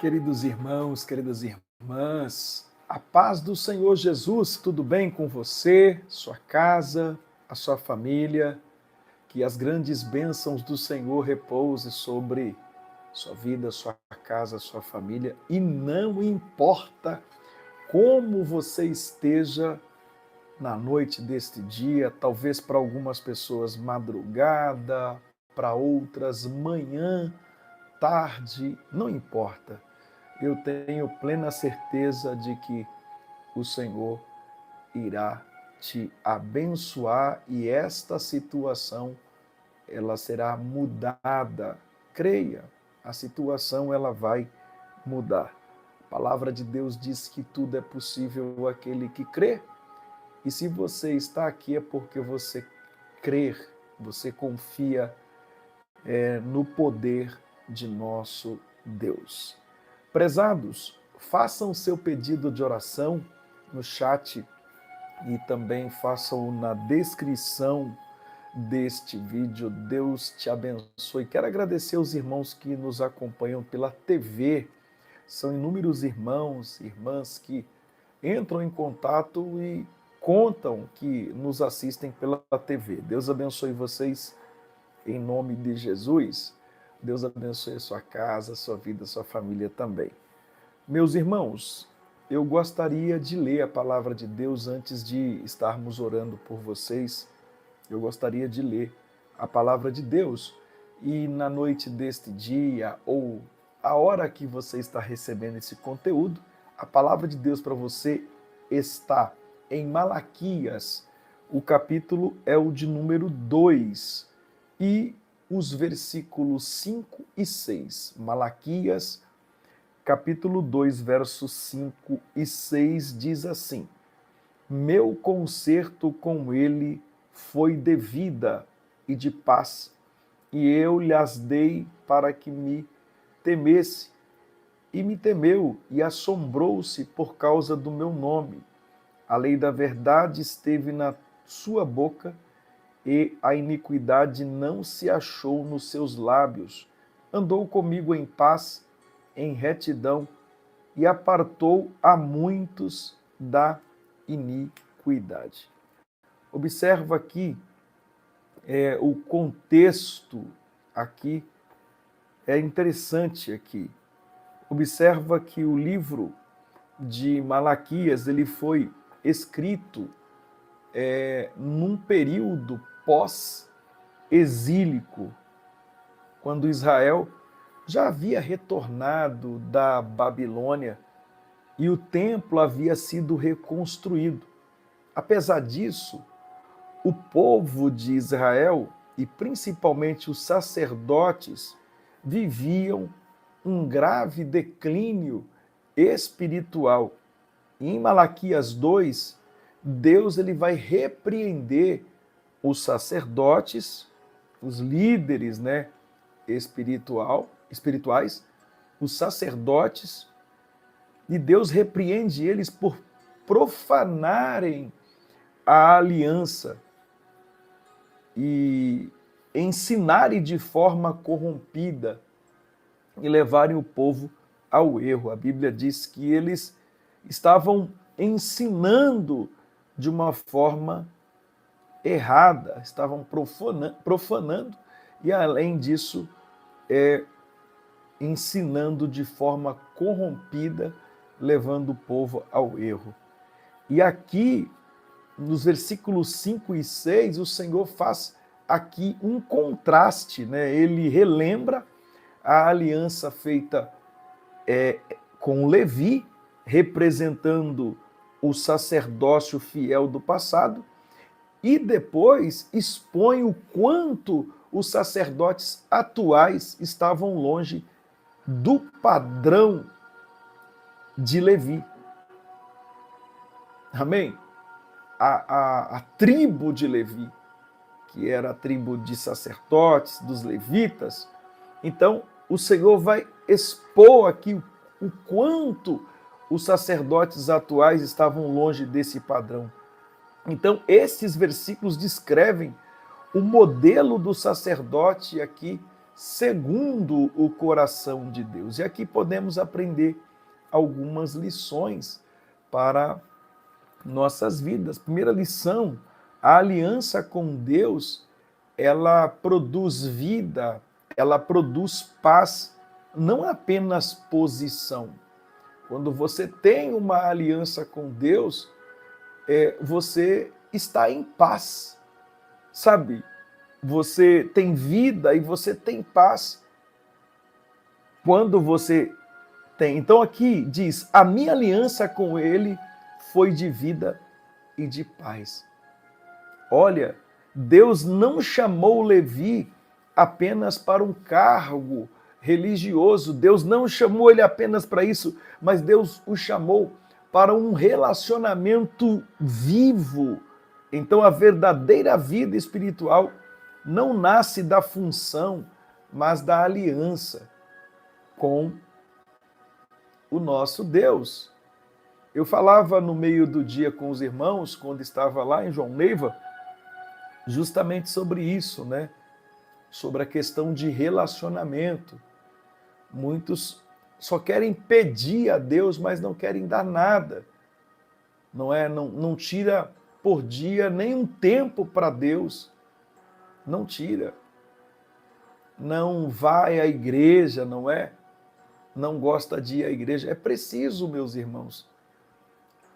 Queridos irmãos, queridas irmãs, a paz do Senhor Jesus, tudo bem com você, sua casa, a sua família? Que as grandes bênçãos do Senhor repousem sobre sua vida, sua casa, sua família, e não importa como você esteja na noite deste dia, talvez para algumas pessoas madrugada, para outras manhã, tarde, não importa. Eu tenho plena certeza de que o Senhor irá te abençoar e esta situação ela será mudada. Creia, a situação ela vai mudar. A palavra de Deus diz que tudo é possível àquele que crê. E se você está aqui é porque você crê, você confia no poder de nosso Deus. Prezados, façam seu pedido de oração no chat e também façam na descrição deste vídeo. Deus te abençoe. Quero agradecer aos irmãos que nos acompanham pela TV. São inúmeros irmãos e irmãs que entram em contato e contam que nos assistem pela TV. Deus abençoe vocês em nome de Jesus. Deus abençoe a sua casa, a sua vida, a sua família também. Meus irmãos, eu gostaria de ler a palavra de Deus antes de estarmos orando por vocês. Eu gostaria de ler a palavra de Deus. E na noite deste dia, ou a hora que você está recebendo esse conteúdo, a palavra de Deus para você está em Malaquias. O capítulo é o de número 2 e os versículos 5 e 6. Malaquias, capítulo 2, versos 5 e 6 diz assim: Meu concerto com ele foi de vida e de paz, e eu lhes dei para que me temesse. E me temeu e assombrou-se por causa do meu nome. A lei da verdade esteve na sua boca, e a iniquidade não se achou nos seus lábios. Andou comigo em paz, em retidão, e apartou a muitos da iniquidade. Observa aqui o contexto aqui, é interessante aqui. Observa que o livro de Malaquias ele foi escrito num período pós-exílico, quando Israel já havia retornado da Babilônia e o templo havia sido reconstruído. Apesar disso, o povo de Israel, e principalmente os sacerdotes, viviam um grave declínio espiritual. E em Malaquias 2, Deus ele vai repreender os sacerdotes, os líderes, espirituais, os sacerdotes, e Deus repreende eles por profanarem a aliança e ensinarem de forma corrompida e levarem o povo ao erro. A Bíblia diz que eles estavam ensinando de uma forma errada, estavam profanando e, além disso, ensinando de forma corrompida, levando o povo ao erro. E aqui, nos versículos 5 e 6, o Senhor faz aqui um contraste, Ele relembra a aliança feita com Levi, representando o sacerdócio fiel do passado, e depois expõe o quanto os sacerdotes atuais estavam longe do padrão de Levi. Amém? A tribo de Levi, que era a tribo de sacerdotes, dos levitas. Então, o Senhor vai expor aqui o quanto os sacerdotes atuais estavam longe desse padrão. Então, esses versículos descrevem o modelo do sacerdote aqui segundo o coração de Deus. E aqui podemos aprender algumas lições para nossas vidas. Primeira lição: a aliança com Deus, ela produz vida, ela produz paz, não apenas posição. Quando você tem uma aliança com Deus, você está em paz, sabe? Você tem vida e você tem paz. Quando você tem. Então aqui diz: a minha aliança com ele foi de vida e de paz. Olha, Deus não chamou Levi apenas para um cargo religioso, Deus não chamou ele apenas para isso, mas Deus o chamou para um relacionamento vivo. Então a verdadeira vida espiritual não nasce da função, mas da aliança com o nosso Deus. Eu falava no meio do dia com os irmãos, quando estava lá em João Neiva, justamente sobre isso, né? Sobre a questão de relacionamento. Muitos só querem pedir a Deus, mas não querem dar nada. Não é? Não tira por dia nenhum tempo para Deus. Não tira. Não vai à igreja, não é? Não gosta de ir à igreja. É preciso, meus irmãos.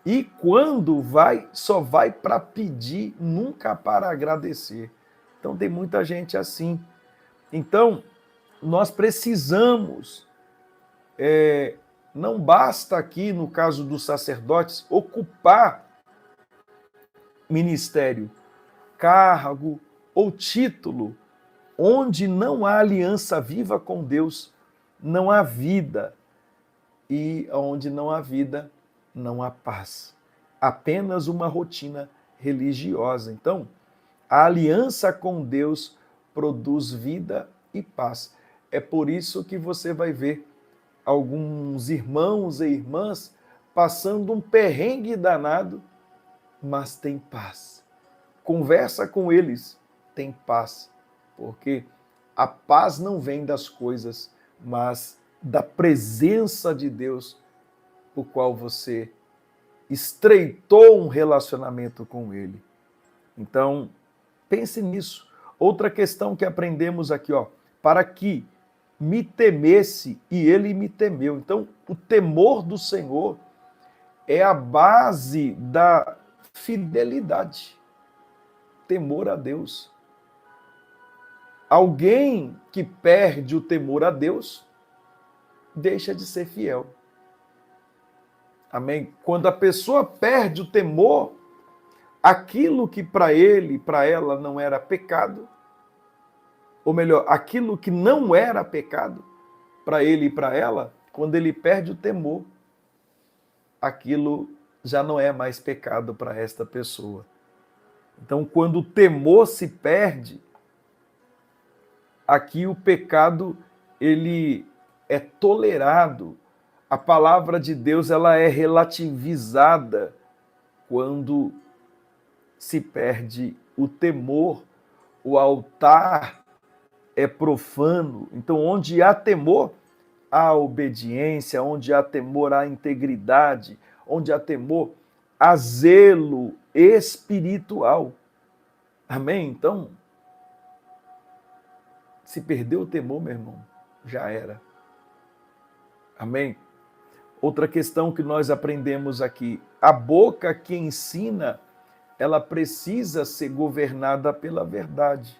E quando vai, só vai para pedir, nunca para agradecer. Então tem muita gente assim. Então, nós precisamos, não basta aqui, no caso dos sacerdotes, ocupar ministério, cargo ou título, onde não há aliança viva com Deus, não há vida. E onde não há vida, não há paz. Apenas uma rotina religiosa. Então, a aliança com Deus produz vida e paz. É por isso que você vai ver alguns irmãos e irmãs passando um perrengue danado, mas tem paz. Conversa com eles, tem paz. Porque a paz não vem das coisas, mas da presença de Deus, o qual você estreitou um relacionamento com Ele. Então, pense nisso. Outra questão que aprendemos aqui, para que me temesse e Ele me temeu. Então, o temor do Senhor é a base da fidelidade. Temor a Deus. Alguém que perde o temor a Deus deixa de ser fiel. Amém? Quando a pessoa perde o temor, aquilo que para ele, para ela não era pecado, ou melhor, aquilo que não era pecado para ele e para ela, quando ele perde o temor, aquilo já não é mais pecado para esta pessoa. Então, quando o temor se perde, aqui o pecado ele é tolerado. A palavra de Deus ela é relativizada quando se perde o temor. O altar é profano. Então, onde há temor, há obediência. Onde há temor, há integridade. Onde há temor, há zelo espiritual. Amém? Então, se perdeu o temor, meu irmão, já era. Amém? Outra questão que nós aprendemos aqui, a boca que ensina, ela precisa ser governada pela verdade.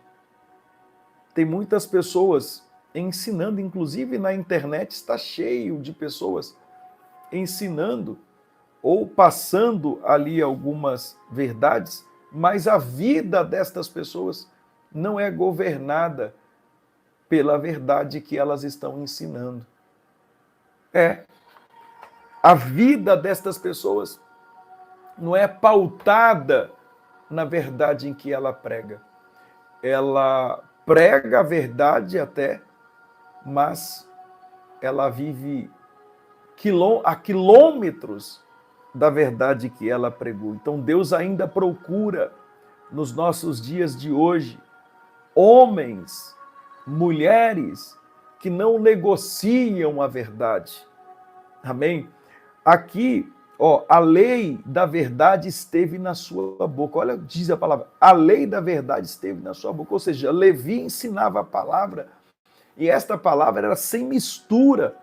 Tem muitas pessoas ensinando, inclusive na internet está cheio de pessoas ensinando ou passando ali algumas verdades, mas a vida destas pessoas não é governada pela verdade que elas estão ensinando. A vida destas pessoas não é pautada na verdade em que ela prega. Ela prega a verdade até, mas ela vive a quilômetros da verdade que ela pregou. Então Deus ainda procura, nos nossos dias de hoje, homens mulheres que não negociam a verdade. Amém? Aqui, a lei da verdade esteve na sua boca. Olha, diz a palavra, a lei da verdade esteve na sua boca. Ou seja, Levi ensinava a palavra, e esta palavra era sem mistura,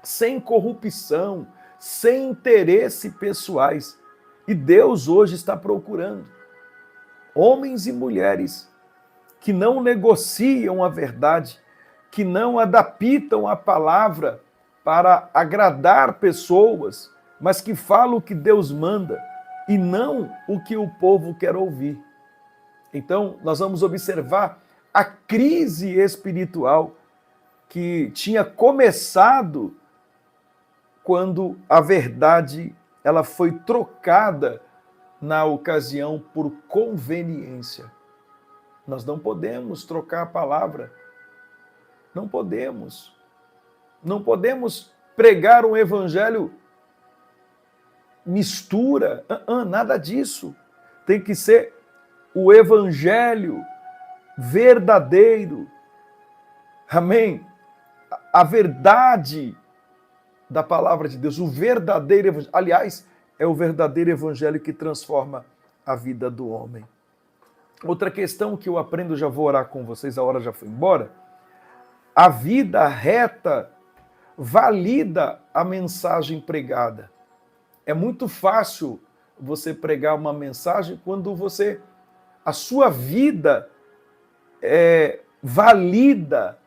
sem corrupção, sem interesse pessoais. E Deus hoje está procurando homens e mulheres que não negociam a verdade, que não adaptam a palavra para agradar pessoas, mas que falam o que Deus manda e não o que o povo quer ouvir. Então, nós vamos observar a crise espiritual que tinha começado quando a verdade ela foi trocada na ocasião por conveniência. Nós não podemos trocar a palavra. Não podemos. Não podemos pregar um evangelho mistura. Nada disso. Tem que ser o evangelho verdadeiro. Amém? A verdade da palavra de Deus, o verdadeiro evangelho. Aliás, é o verdadeiro evangelho que transforma a vida do homem. Outra questão que eu aprendo, já vou orar com vocês, a hora já foi embora. A vida reta valida a mensagem pregada. É muito fácil você pregar uma mensagem quando a sua vida valida,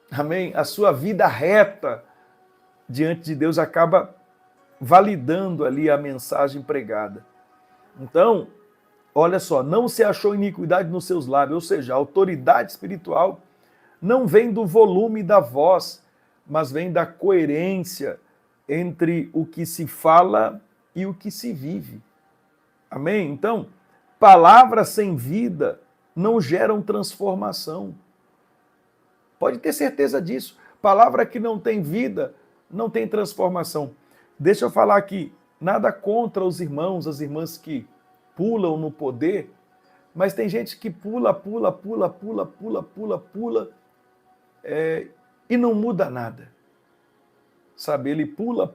amém? A sua vida reta diante de Deus acaba validando ali a mensagem pregada. Então, olha só, não se achou iniquidade nos seus lábios, ou seja, a autoridade espiritual não vem do volume da voz, mas vem da coerência entre o que se fala e o que se vive. Amém? Então, palavras sem vida não geram transformação. Pode ter certeza disso. Palavra que não tem vida, não tem transformação. Deixa eu falar aqui, nada contra os irmãos, as irmãs que pulam no poder, mas tem gente que pula e não muda nada. Sabe, ele pula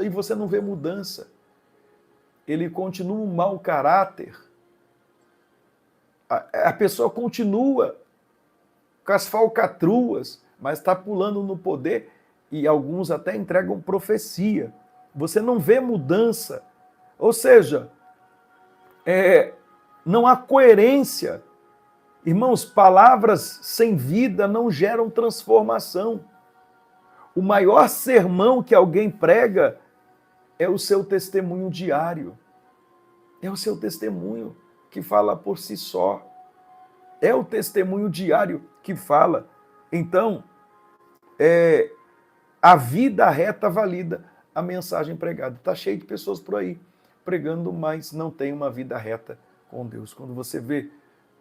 e você não vê mudança. Ele continua um mau caráter. A pessoa continua com as falcatruas, mas está pulando no poder e alguns até entregam profecia. Você não vê mudança. Ou seja, não há coerência. Irmãos, palavras sem vida não geram transformação. O maior sermão que alguém prega é o seu testemunho diário. É o seu testemunho que fala por si só. É o testemunho diário que fala. Então, a vida reta valida a mensagem pregada. Está cheio de pessoas por aí pregando, mas não tem uma vida reta com Deus. Quando você vê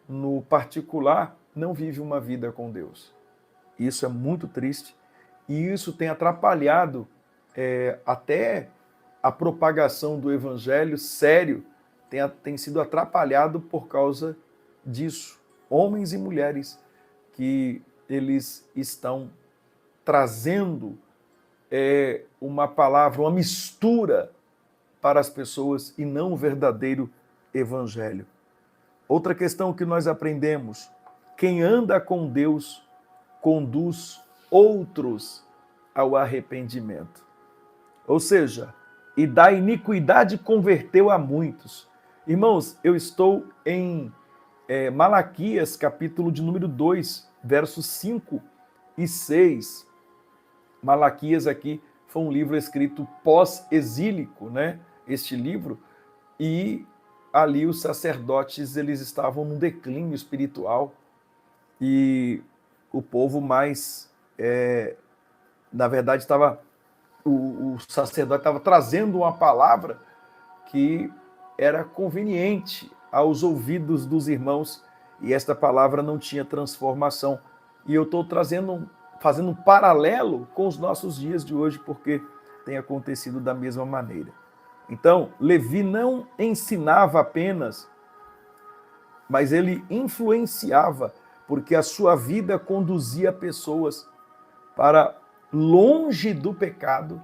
no particular, não vive uma vida com Deus. Isso é muito triste e isso tem atrapalhado até a propagação do evangelho sério, tem sido atrapalhado por causa disso. Homens e mulheres que eles estão trazendo uma palavra, uma mistura para as pessoas e não o verdadeiro evangelho. Outra questão que nós aprendemos: quem anda com Deus conduz outros ao arrependimento. Ou seja, e da iniquidade converteu a muitos. Irmãos, eu estou em Malaquias, capítulo de número 2, versos 5 e 6. Malaquias aqui foi um livro escrito pós-exílico, né? Este livro, e ali os sacerdotes eles estavam num declínio espiritual e o povo mais, na verdade, o sacerdote estava trazendo uma palavra que era conveniente aos ouvidos dos irmãos e esta palavra não tinha transformação. E eu estou fazendo um paralelo com os nossos dias de hoje, porque tem acontecido da mesma maneira. Então, Levi não ensinava apenas, mas ele influenciava porque a sua vida conduzia pessoas para longe do pecado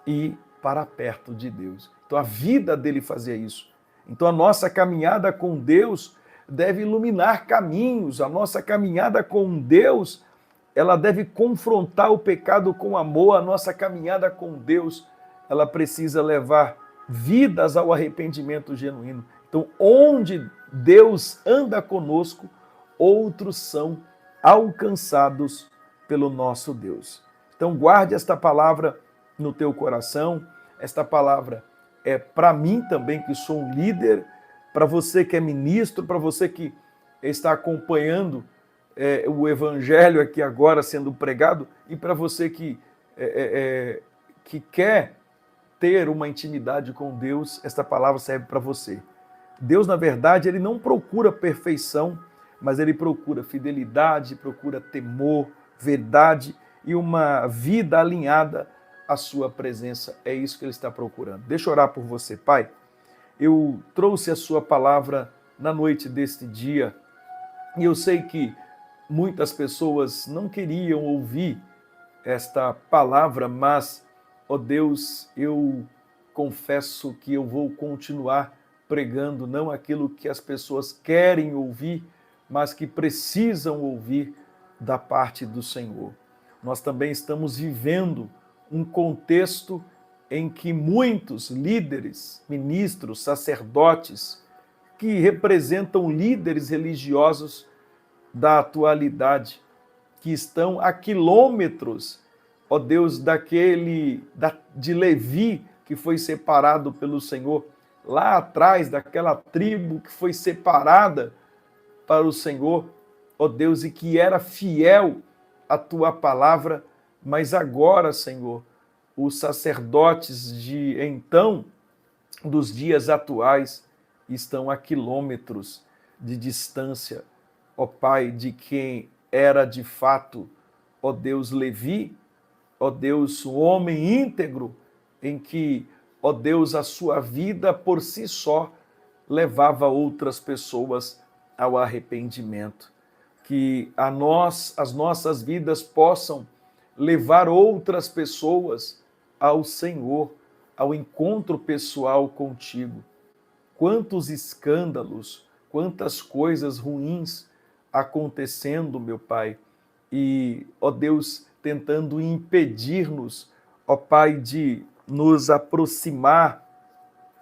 e para perto de Deus. Então a vida dele fazia isso. Então a nossa caminhada com Deus deve iluminar caminhos, a nossa caminhada com Deus, ela deve confrontar o pecado com amor, a nossa caminhada com Deus, ela precisa levar vidas ao arrependimento genuíno. Então, onde Deus anda conosco, outros são alcançados pelo nosso Deus. Então, guarde esta palavra no teu coração. Esta palavra é para mim também, que sou um líder, para você que é ministro, para você que está acompanhando o evangelho aqui agora sendo pregado, e para você que quer ter uma intimidade com Deus, esta palavra serve para você. Deus, na verdade, ele não procura perfeição, mas ele procura fidelidade, procura temor, verdade e uma vida alinhada à sua presença. É isso que ele está procurando. Deixa eu orar por você, Pai. Eu trouxe a sua palavra na noite deste dia e eu sei que muitas pessoas não queriam ouvir esta palavra, mas, ó Deus, eu confesso que eu vou continuar pregando não aquilo que as pessoas querem ouvir, mas que precisam ouvir da parte do Senhor. Nós também estamos vivendo um contexto em que muitos líderes, ministros, sacerdotes, que representam líderes religiosos da atualidade, que estão a quilômetros, ó Deus, de Levi, que foi separado pelo Senhor, lá atrás, daquela tribo que foi separada para o Senhor, ó Deus, e que era fiel à tua palavra, mas agora, Senhor, os sacerdotes de então, dos dias atuais, estão a quilômetros de distância, ó Pai, de quem era de fato, ó Deus, Levi, ó Deus, o homem íntegro, em que, ó Deus, a sua vida por si só levava outras pessoas ao arrependimento. Que as nossas vidas possam levar outras pessoas ao Senhor, ao encontro pessoal contigo. Quantos escândalos, quantas coisas ruins acontecendo, meu Pai, e, ó Deus, tentando impedir-nos, ó Pai, de nos aproximar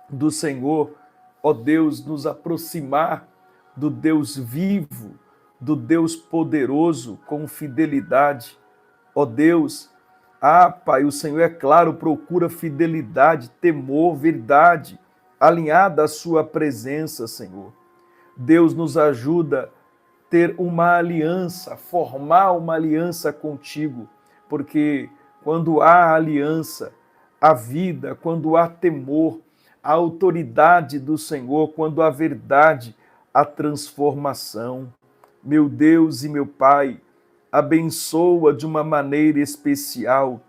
do Senhor, ó Deus, nos aproximar do Deus vivo, do Deus poderoso, com fidelidade. Ó Deus, Pai, o Senhor, é claro, procura fidelidade, temor, verdade, alinhada à sua presença, Senhor. Deus nos ajuda a ter uma aliança, formar uma aliança contigo, porque quando há aliança, há vida, quando há temor, a autoridade do Senhor, quando há verdade, a transformação. Meu Deus e meu Pai, abençoa de uma maneira especial,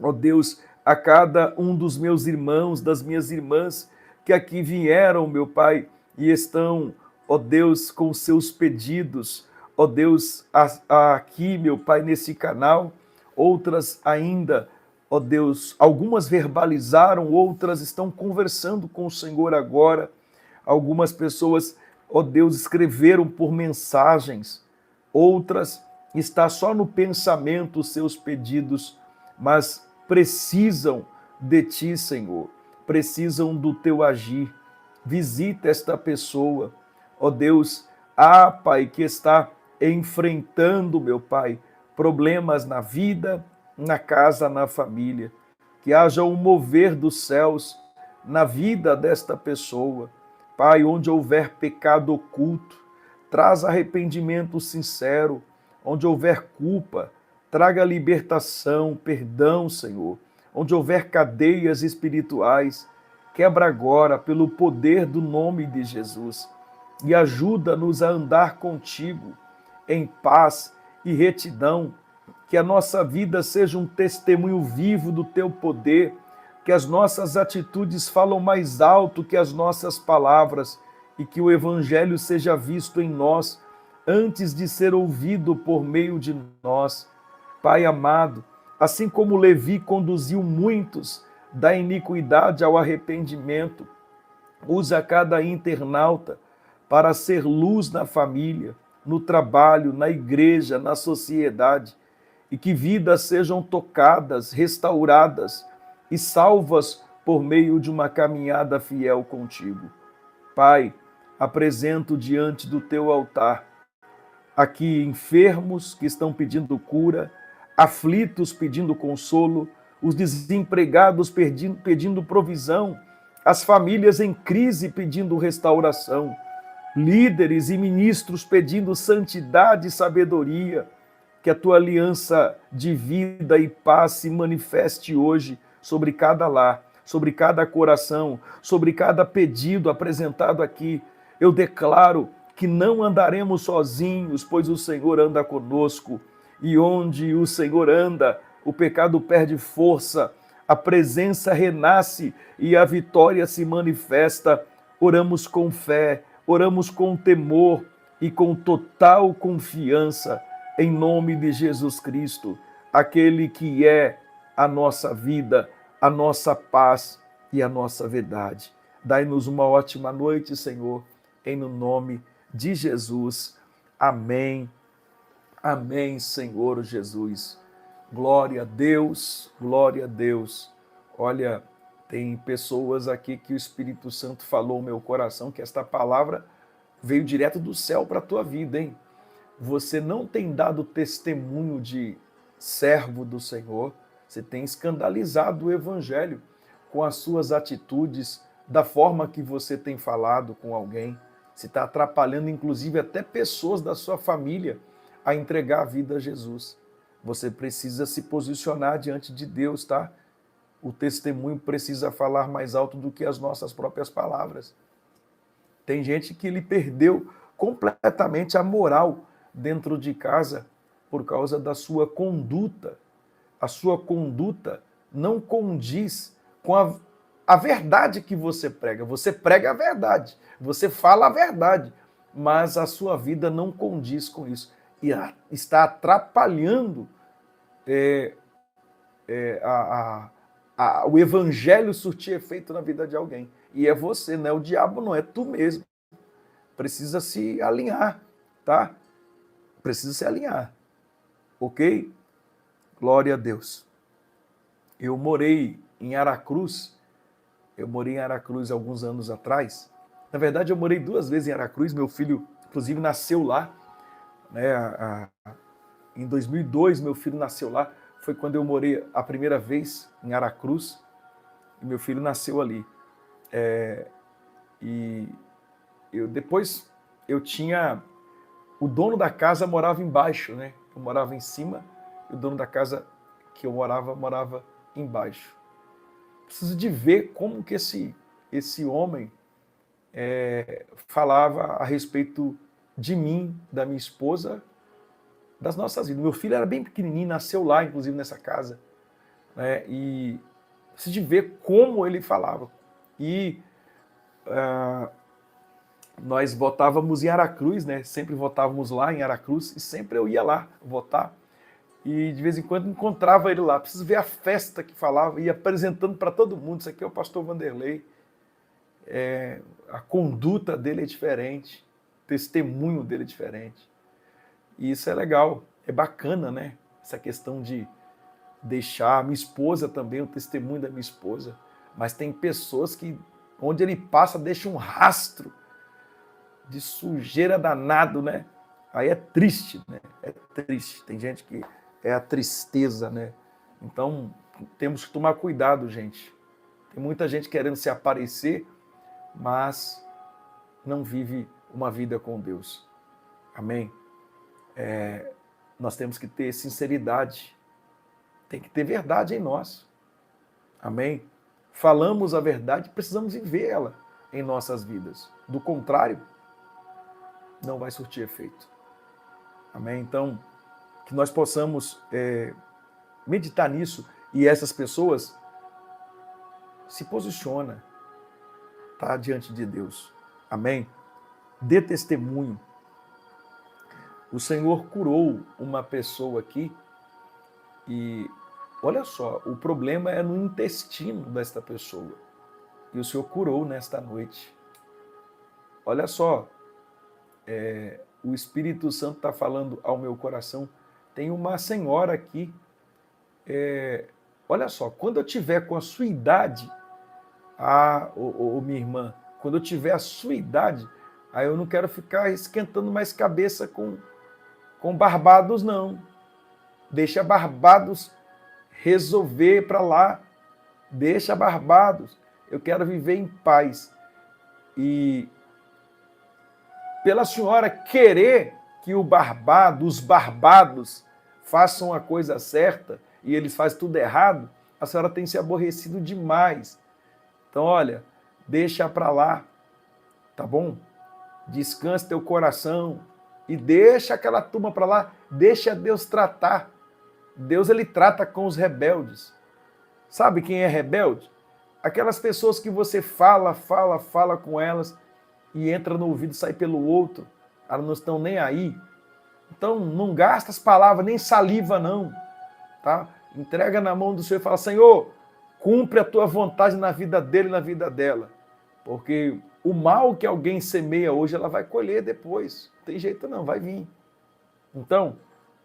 ó Deus, a cada um dos meus irmãos, das minhas irmãs, que aqui vieram, meu Pai, e estão, ó Deus, com seus pedidos, ó Deus, aqui, meu Pai, nesse canal, outras ainda, ó Deus, algumas verbalizaram, outras estão conversando com o Senhor agora, algumas pessoas, ó Deus, escreveram por mensagens, outras está só no pensamento os seus pedidos, mas precisam de Ti, Senhor, precisam do Teu agir. Visita esta pessoa, ó Deus, Pai, que está enfrentando, meu Pai, problemas na vida, na casa, na família. Que haja um mover dos céus na vida desta pessoa. Pai, onde houver pecado oculto, traz arrependimento sincero. Onde houver culpa, traga libertação, perdão, Senhor. Onde houver cadeias espirituais, quebra agora pelo poder do nome de Jesus. E ajuda-nos a andar contigo em paz e retidão. Que a nossa vida seja um testemunho vivo do teu poder, que as nossas atitudes falam mais alto que as nossas palavras e que o Evangelho seja visto em nós, antes de ser ouvido por meio de nós. Pai amado, assim como Levi conduziu muitos da iniquidade ao arrependimento, usa cada internauta para ser luz na família, no trabalho, na igreja, na sociedade, e que vidas sejam tocadas, restauradas e salvas por meio de uma caminhada fiel contigo. Pai, apresento diante do teu altar aqui enfermos que estão pedindo cura, aflitos pedindo consolo, os desempregados pedindo provisão, as famílias em crise pedindo restauração, líderes e ministros pedindo santidade e sabedoria. Que a tua aliança de vida e paz se manifeste hoje sobre cada lar, sobre cada coração, sobre cada pedido apresentado aqui. Eu declaro que não andaremos sozinhos, pois o Senhor anda conosco. E onde o Senhor anda, o pecado perde força, a presença renasce e a vitória se manifesta. Oramos com fé, oramos com temor e com total confiança, em nome de Jesus Cristo, aquele que é a nossa vida, a nossa paz e a nossa verdade. Dai-nos uma ótima noite, Senhor, em nome de Jesus. Amém. Amém, Senhor Jesus. Glória a Deus, glória a Deus. Olha, tem pessoas aqui que o Espírito Santo falou no meu coração que esta palavra veio direto do céu para a tua vida, hein? Você não tem dado testemunho de servo do Senhor, você tem escandalizado o Evangelho com as suas atitudes, da forma que você tem falado com alguém. Você está atrapalhando, inclusive, até pessoas da sua família a entregar a vida a Jesus. Você precisa se posicionar diante de Deus, tá? O testemunho precisa falar mais alto do que as nossas próprias palavras. Tem gente que lhe perdeu completamente a moral dentro de casa por causa da sua conduta. A sua conduta não condiz com a verdade que você prega. Você prega a verdade, você fala a verdade, mas a sua vida não condiz com isso. E está atrapalhando o evangelho surtir efeito na vida de alguém. E é você, não é o diabo, não é tu mesmo. Precisa se alinhar, tá? Precisa se alinhar, ok? Glória a Deus. Eu morei em Aracruz alguns anos atrás. Na verdade, eu morei 2 vezes em Aracruz, meu filho, inclusive, nasceu lá. Né? Em 2002, meu filho nasceu lá. Foi quando eu morei a primeira vez em Aracruz, e meu filho nasceu ali. Depois eu tinha... O dono da casa morava embaixo, né? Eu morava em cima, e o dono da casa que eu morava embaixo. Preciso de ver como que esse homem falava a respeito de mim, da minha esposa, das nossas vidas. Meu filho era bem pequenininho, nasceu lá, inclusive, nessa casa. Né? E preciso de ver como ele falava. E nós votávamos em Aracruz, né? Sempre votávamos lá em Aracruz, e sempre eu ia lá votar. E de vez em quando encontrava ele lá. Preciso ver a festa que falava, ia apresentando para todo mundo. Isso aqui é o pastor Vanderlei. A conduta dele é diferente, o testemunho dele é diferente. E isso é legal, é bacana, né? Essa questão de deixar. Minha esposa também, o testemunho da minha esposa. Mas tem pessoas que, onde ele passa, deixa um rastro de sujeira danado, né? Aí é triste, né? É triste. Tem gente que é a tristeza, né? Então, temos que tomar cuidado, gente. Tem muita gente querendo se aparecer, mas não vive uma vida com Deus. Amém? Nós temos que ter sinceridade. Tem que ter verdade em nós. Amém? Falamos a verdade, precisamos viver ela em nossas vidas. Do contrário, não vai surtir efeito. Amém? Então, que nós possamos meditar nisso, e essas pessoas se posicionam, tá, diante de Deus. Amém? Dê testemunho. O Senhor curou uma pessoa aqui e, olha só, o problema é no intestino desta pessoa. E o Senhor curou nesta noite. Olha só, o Espírito Santo está falando ao meu coração. Tem uma senhora aqui, olha só, quando eu tiver com a sua idade, minha irmã, quando eu tiver a sua idade, aí eu não quero ficar esquentando mais cabeça com Barbados, não. Deixa Barbados resolver para lá. Deixa Barbados. Eu quero viver em paz. E pela senhora querer que os Barbados façam a coisa certa e eles fazem tudo errado, a senhora tem se aborrecido demais. Então, olha, deixa para lá, tá bom? Descansa teu coração e deixa aquela turma para lá, deixa Deus tratar. Deus, ele trata com os rebeldes. Sabe quem é rebelde? Aquelas pessoas que você fala com elas e entra no ouvido e sai pelo outro. Elas não estão nem aí. Então, não gasta as palavras, nem saliva não. Tá? Entrega na mão do Senhor e fala, Senhor, cumpre a tua vontade na vida dele e na vida dela. Porque o mal que alguém semeia hoje, ela vai colher depois. Não tem jeito não, vai vir. Então,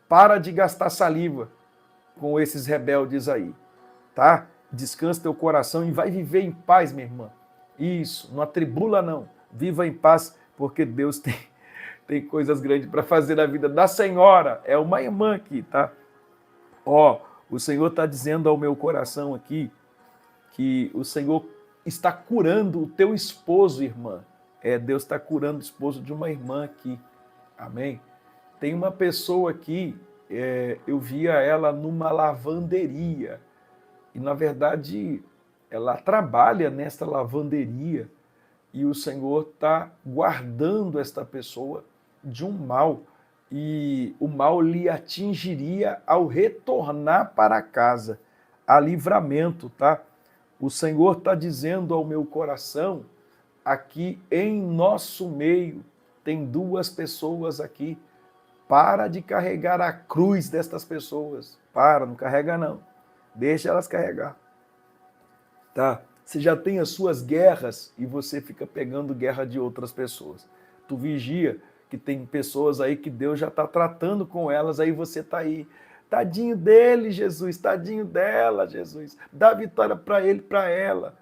para de gastar saliva com esses rebeldes aí, tá? Descansa teu coração e vai viver em paz, minha irmã. Isso, não atribula não. Viva em paz, porque Deus tem coisas grandes para fazer na vida da senhora. É uma irmã aqui, tá? Ó, o Senhor está dizendo ao meu coração aqui que o Senhor está curando o teu esposo, irmã. Deus está curando o esposo de uma irmã aqui. Amém? Tem uma pessoa aqui, eu via ela numa lavanderia. E, na verdade, ela trabalha nesta lavanderia. E o Senhor está guardando esta pessoa de um mal. E o mal lhe atingiria ao retornar para casa. Há livramento, tá? O Senhor está dizendo ao meu coração, aqui em nosso meio, tem duas pessoas aqui. Para de carregar a cruz destas pessoas. Não carrega não. Deixa elas carregar. Tá? Você já tem as suas guerras e você fica pegando guerra de outras pessoas. Tu vigia que tem pessoas aí que Deus já está tratando com elas, aí você está aí. Tadinho dele, Jesus, tadinho dela, Jesus. Dá vitória para ele, para ela.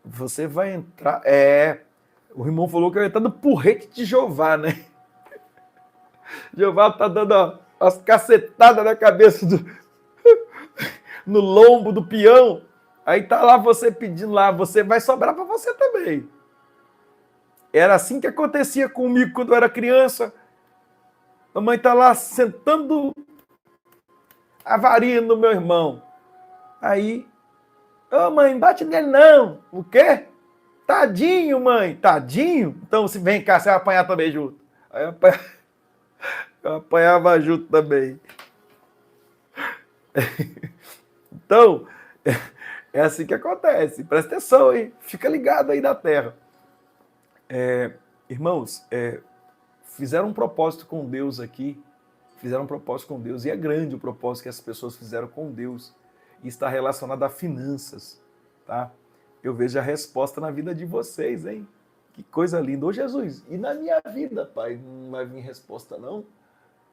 Você vai entrar... o irmão falou que eu ia estar no porrete de Jeová, né? Jeová está dando as cacetadas na cabeça no lombo do peão. Aí tá lá você pedindo lá, você vai sobrar para você também. Era assim que acontecia comigo quando eu era criança. A mãe tá lá sentando a varinha no meu irmão. Aí, mãe, bate nele não. O quê? Tadinho, mãe. Tadinho? Então, se vem cá, você vai apanhar também junto. Aí eu apanhava junto também. Então, é assim que acontece. Presta atenção, hein? Fica ligado aí na terra. Irmãos, fizeram um propósito com Deus aqui. Fizeram um propósito com Deus. E é grande o propósito que as pessoas fizeram com Deus. E está relacionado a finanças. Tá? Eu vejo a resposta na vida de vocês, hein? Que coisa linda. Ô Jesus, e na minha vida, pai? Não vai vir resposta, não?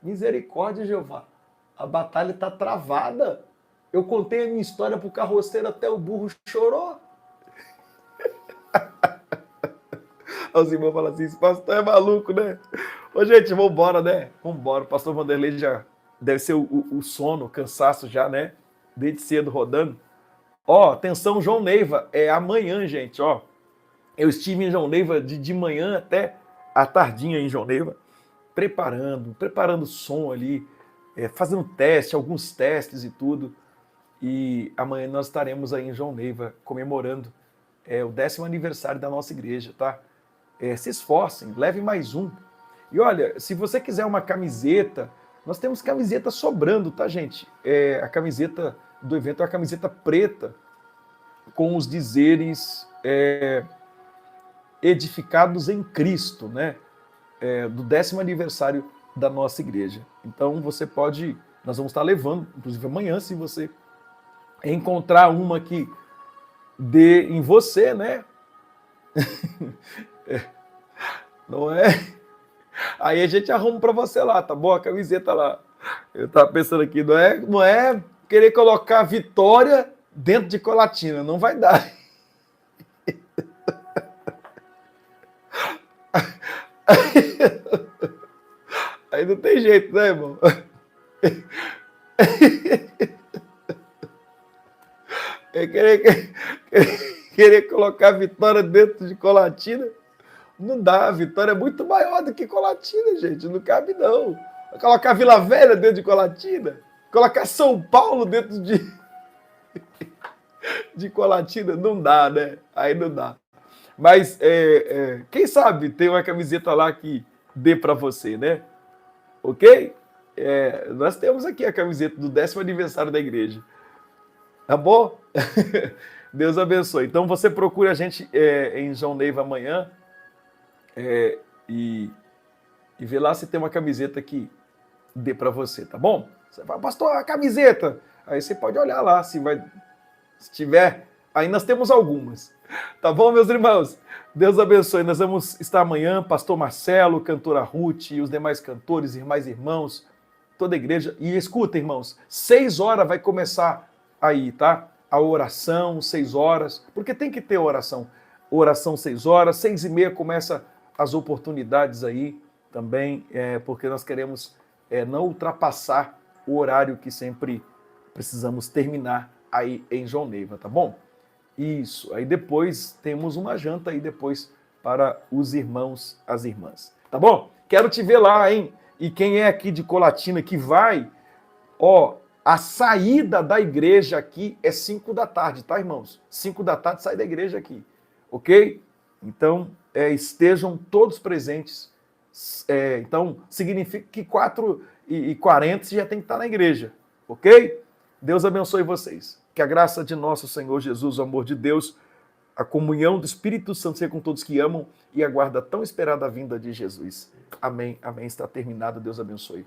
Misericórdia, Jeová. A batalha está travada. Eu contei a minha história para o carroceiro, até o burro chorou. Os irmãos falam assim, esse pastor é maluco, né? Ô, gente, vamos embora, né? Vamos embora. O pastor Vanderlei já deve ser o sono, o cansaço já, né? Desde cedo rodando. Ó, atenção, João Neiva. É amanhã, gente, ó. Eu estive em João Neiva de manhã até a tardinha em João Neiva, preparando som ali, fazendo teste, alguns testes e tudo. E amanhã nós estaremos aí em João Neiva comemorando o 10º aniversário da nossa igreja, tá? Se esforcem, leve mais um. E olha, se você quiser uma camiseta, nós temos camiseta sobrando, tá, gente? A camiseta do evento é a camiseta preta, com os dizeres edificados em Cristo, né? Do 10º aniversário da nossa igreja. Então você pode, nós vamos estar levando, inclusive amanhã, se você encontrar uma que dê em você, né? Não é? Aí a gente arruma para você lá, tá bom? A camiseta lá. Eu tava pensando aqui, não é querer colocar Vitória dentro de Colatina, não vai dar. Aí não tem jeito, né, irmão? É querer colocar Vitória dentro de Colatina, não dá. Vitória é muito maior do que Colatina, gente. Não cabe, não. Colocar Vila Velha dentro de Colatina, colocar São Paulo dentro de Colatina, não dá, né? Aí não dá. Mas quem sabe tem uma camiseta lá que dê para você, né? Ok? Nós temos aqui a camiseta do 10º aniversário da igreja. Tá bom? Deus abençoe. Então você procura a gente em João Neiva amanhã e vê lá se tem uma camiseta que dê para você, tá bom? Você fala, pastor, a camiseta. Aí você pode olhar lá se tiver. Aí nós temos algumas. Tá bom, meus irmãos? Deus abençoe. Nós vamos estar amanhã, pastor Marcelo, cantora Ruth e os demais cantores, irmãos, toda a igreja. E escuta, irmãos, 6 horas vai começar aí, tá? A oração, 6 horas, porque tem que ter oração. Oração 6 horas, 6h30 começa as oportunidades aí também, porque nós queremos não ultrapassar o horário que sempre precisamos terminar aí em João Neiva, tá bom? Isso, aí depois temos uma janta aí depois para os irmãos, as irmãs, tá bom? Quero te ver lá, hein? E quem é aqui de Colatina que vai, a saída da igreja aqui é 5 da tarde, tá, irmãos? 5 da tarde sai da igreja aqui, ok? Então, estejam todos presentes. Então, significa que 4h40 você já tem que estar na igreja, ok? Deus abençoe vocês. Que a graça de nosso Senhor Jesus, o amor de Deus, a comunhão do Espírito Santo seja com todos que amam e aguarda a tão esperada vinda de Jesus. Amém, amém. Está terminado. Deus abençoe.